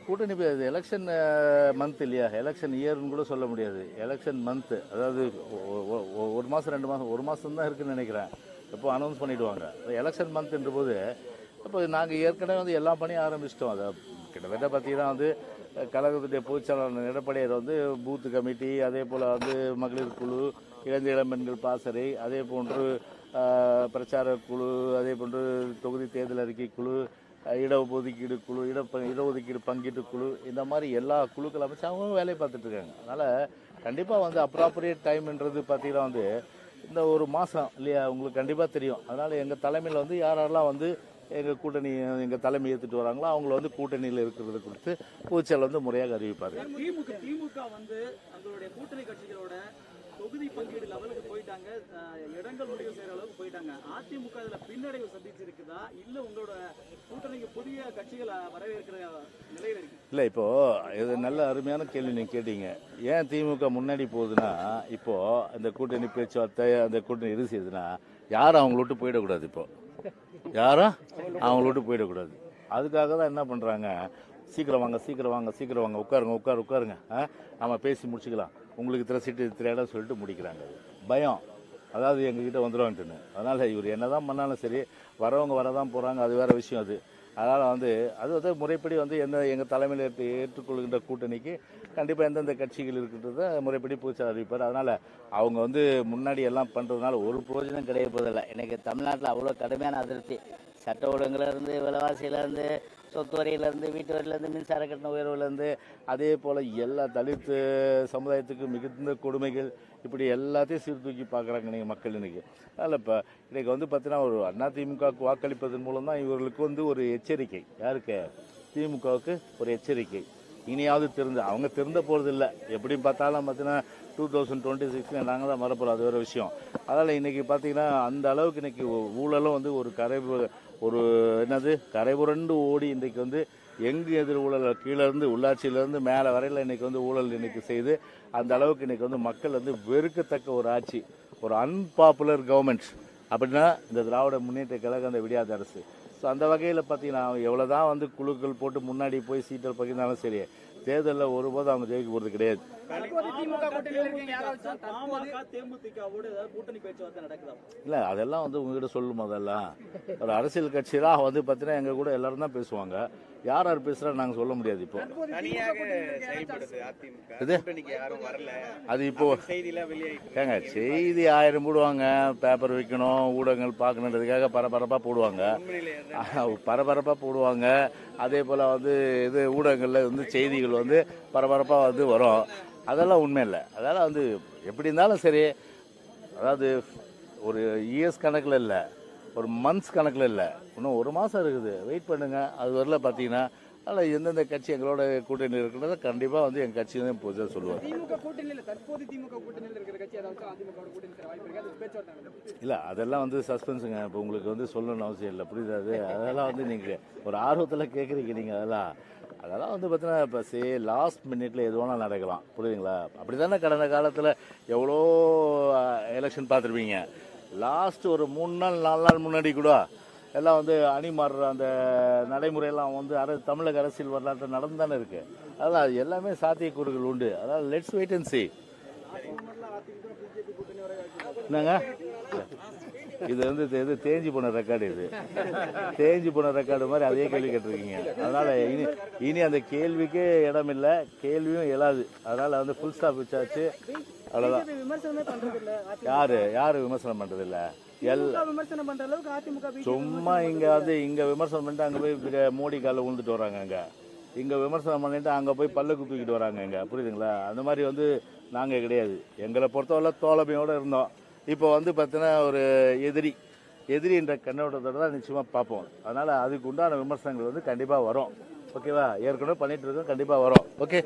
கூட்டணி election month இல்லையா, election இயர்னு கூட சொல்ல முடியாது, எலெக்ஷன் மந்த். அதாவது ஒரு மாதம் 2 மாதம், ஒரு மாதம் தான் இருக்குன்னு நினைக்கிறேன். எப்போ அனௌன்ஸ் பண்ணிவிடுவாங்க எலெக்ஷன் மந்த்ன்ற போது. இப்போ நாங்கள் ஏற்கனவே வந்து எல்லா பணியும் ஆரம்பிச்சிட்டோம். அதை கிட்டத்தட்ட பார்த்தீங்கன்னா வந்து கழகத்துடைய பொதுச்செயலாளர் எடப்பாடியார் வந்து பூத்து கமிட்டி, அதே போல் வந்து மகளிர் குழு, இளம்பெண்கள் பாசறை, அதே போன்று பிரச்சார குழு, அதே போன்று தொகுதி தேர்தல் அறிக்கை குழு, இடஒதுக்கீடு குழு, இடஒதுக்கீடு பங்கீட்டு குழு, இந்த மாதிரி எல்லா குழுக்கள் அமைச்சு அவங்களும் வேலையை பார்த்துட்டு இருக்காங்க. அதனால் கண்டிப்பாக வந்து அப்ராப்ரியேட் டைம்ன்றது பார்த்தீங்கன்னா வந்து இந்த ஒரு மாதம் இல்லையா, உங்களுக்கு கண்டிப்பாக தெரியும். அதனால் எங்கள் தலைமையில் வந்து யாரெல்லாம் வந்து எங்கள் கூட்டணி எங்கள் தலைமை ஏற்றுட்டு வராங்களோ அவங்கள வந்து கூட்டணியில் இருக்கிறது குறித்து பொதுச்செயலாளர் வந்து முறையாக அறிவிப்பார். திமுக வந்து அவங்களுடைய கூட்டணி கட்சிகளோட தொகுதி பங்கீடு லெவலுக்கு போயிட்டாங்க, இடங்கள் முடிவு செய்யற அளவுக்கு போயிட்டாங்க. அதிமுக இதுல பின்னடைவு சந்திச்சிருக்குதா, இல்ல உங்களோட கூட்டணிக்கு புதிய கட்சிகள் வரவேற்கிற நிலையில இருக்கு? இல்லை, இப்போ இது நல்ல அருமையான கேள்வி நீங்கள் கேட்டீங்க. ஏன் திமுக முன்னாடி போகுதுன்னா, இப்போ அந்த கூட்டணி பேச்சுவார்த்தை, அந்த கூட்டணி இறுதி செய்யுதுன்னா யாரும் அவங்கள விட்டு போயிடக்கூடாது. இப்போ யாரும் அவங்கள விட்டு போயிடக்கூடாது. அதுக்காக தான் என்ன பண்ணுறாங்க, சீக்கிரம் வாங்க சீக்கிரம் வாங்க சீக்கிரம் வாங்க, உட்காருங்க நம்ம பேசி முடிச்சுக்கலாம், உங்களுக்கு இத்தனை சீட்டு இத்தனை இடம் சொல்லிட்டு முடிக்கிறாங்க. பயம், அதாவது எங்ககிட்ட வந்துடுவாங்கட்டுன்னு. அதனால் இவர் என்ன தான் பண்ணாலும் சரி, வரவங்க வரதான் போகிறாங்க, அது வேறு விஷயம். அதனால் வந்து முறைப்படி வந்து எங்கள் தலைமையில் ஏற்றுக்கொள்கின்ற கூட்டணிக்கு கண்டிப்பாக எந்தெந்த கட்சிகள் இருக்கின்றத முறைப்படி பொதுச்செயலாளர் அறிவிப்பார். அதனால் அவங்க வந்து முன்னாடி எல்லாம் பண்ணுறதுனால ஒரு பிரயோஜனம் கிடையாது போதில்லை. எனக்கு தமிழ்நாட்டில் அவ்வளோ கடுமையான அதிருப்தி, சட்ட ஒழுங்குலேருந்து, விலைவாசியிலேருந்து, சொத்து வரியிலேருந்து, வீட்டு வரியிலேருந்து, மின்சார கட்டண உயர்வுலேருந்து, அதே போல் எல்லா தலித் சமுதாயத்துக்கு மிகுந்த கொடுமைகள், இப்படி எல்லாத்தையும் சீர்தூக்கி பார்க்குறாங்க நீங்கள் மக்கள் இன்றைக்கி. அதில் இப்போ இன்றைக்கி வந்து பார்த்தீங்கன்னா ஒரு அதிமுகவுக்கு வாக்களிப்பதன் மூலம் தான் இவர்களுக்கு வந்து ஒரு எச்சரிக்கை. யாருக்கு? திமுகவுக்கு ஒரு எச்சரிக்கை. இனியாவது அவங்க திருந்த போகிறது இல்லை. எப்படின்னு பார்த்தாலும் பார்த்தீங்கன்னா 2026 நாங்கள் தான் வரப்போகிறோம், அது வேறு விஷயம். அதனால் இன்றைக்கி பார்த்தீங்கன்னா அந்த அளவுக்கு இன்றைக்கி ஊழலும் வந்து கரை புரண்டு ஓடி இன்றைக்கு வந்து எங்கு எதிர் ஊழல், கீழேருந்து உள்ளாட்சியிலேருந்து மேலே வரையில் இன்றைக்கி வந்து ஊழல் இன்றைக்கி செய்து அந்த அளவுக்கு இன்றைக்கி வந்து மக்கள் வந்து வெறுக்கத்தக்க ஒரு ஆட்சி, ஒரு அன்பாப்புலர் கவர்மெண்ட் அப்படின்னா இந்த திராவிட முன்னேற்ற கழகம், அந்த விடியாத அரசு. ஸோ அந்த வகையில் பார்த்தீங்கன்னா எவ்வளோ தான் வந்து குழுக்கள் போட்டு முன்னாடி போய் சீட்டல் பகிர்ந்தாலும் சரி, தேர்தலில் ஒருபோதும் அவங்க ஜெயிக்க போகிறது கிடையாது. இல்லை, அதெல்லாம் வந்து உங்ககிட்ட சொல்லும். அதெல்லாம் ஒரு அரசியல் கட்சி தான் வந்து பார்த்தீங்கன்னா எங்கள் கூட எல்லாரும் தான் பேசுவாங்க. யார் பேசுகிறா நாங்கள் சொல்ல முடியாது. இப்போ அது இப்போ ஏங்க செய்தி 1000 போடுவாங்க, பேப்பர் வைக்கணும், ஊடகங்கள் பார்க்கணுன்றதுக்காக பரபரப்பாக போடுவாங்க. அதே போல் வந்து ஊடகங்களில் வந்து செய்திகள் வந்து பரபரப்பாக வந்து வரும். அதெல்லாம் உண்மை இல்லை. அதெல்லாம் வந்து எப்படி இருந்தாலும் சரி, அதாவது ஒரு இயர்ஸ் கணக்கில் இல்லை, ஒரு மந்த்ஸ் கணக்கில் இல்லை, இன்னும் ஒரு மாதம் இருக்குது, வெயிட் பண்ணுங்கள். அது வரல பார்த்தீங்கன்னா அதில் எந்தெந்த கட்சி எங்களோட கூட்டணி இருக்கிறத கண்டிப்பாக வந்து எங்கள் கட்சி தான் பொதுவாக சொல்லுவாங்க. இல்லை, அதெல்லாம் வந்து சஸ்பென்ஸுங்க. இப்போ உங்களுக்கு வந்து சொல்லணும்னு அவசியம் இல்லை, புரியுது? அதெல்லாம் வந்து நீங்கள் ஒரு ஆர்வத்தில் கேட்குறீங்க நீங்கள். அதெல்லாம் வந்து பார்த்தீங்கன்னா இப்போ லாஸ்ட் மினிட்ல எது வேணாலும் நடக்கலாம், புரியுதுங்களா? அப்படி தானே கடந்த காலத்தில் எவ்வளோ எலெக்ஷன் பார்த்துருப்பீங்க. லாஸ்ட் ஒரு 3 நாள் 4 நாள் முன்னாடி கூட எல்லாம் வந்து அணி மாறுற அந்த நடைமுறையெல்லாம் வந்து தமிழக அரசியல் வரலாற்று நடந்து தானே இருக்குது. அதான் எல்லாமே சாத்தியக்கூறுகள் உண்டு. அதாவது லெட்ஸ் வெயிட் அண்ட் see. என்னங்க இது வந்து தேஞ்சு போன ரெக்கார்டு, தேஞ்சு போன ரெக்கார்டு மாதிரி அதே கேள்வி கேட்டிருக்கீங்க. அதனால் இனி அந்த கேள்விக்கே இடம் இல்லை, கேள்வியும் எழாது. அதனால் வந்து ஃபுல் ஸ்டாப் வச்சாச்சு, அவ்வளோதான். யாரு விமர்சனம் பண்ணுறது இல்லை, சும்மா இங்கே விமர்சனம் பண்ணிட்டு அங்கே போய் மோடி காலில் விழுந்துட்டு வராங்க, இங்கே விமர்சனம் பண்ணிட்டு அங்கே போய் பல்லுக்கு தூக்கிட்டு வராங்க, புரியுதுங்களா? அந்த மாதிரி வந்து நாங்கள் கிடையாது. எங்களை பொறுத்தவரை தோழமையோடு இருந்தோம். இப்போ வந்து பார்த்தீங்கன்னா ஒரு எதிரின்ற கண்ணோட்டத்தோடு தான் நிச்சயமாக பார்ப்போம். அதனால் அதுக்கு உண்டான விமர்சனங்கள் வந்து கண்டிப்பாக வரும். ஓகேவா? ஏற்கனவே பண்ணிகிட்டு இருக்கோம், கண்டிப்பாக வரும். ஓகே.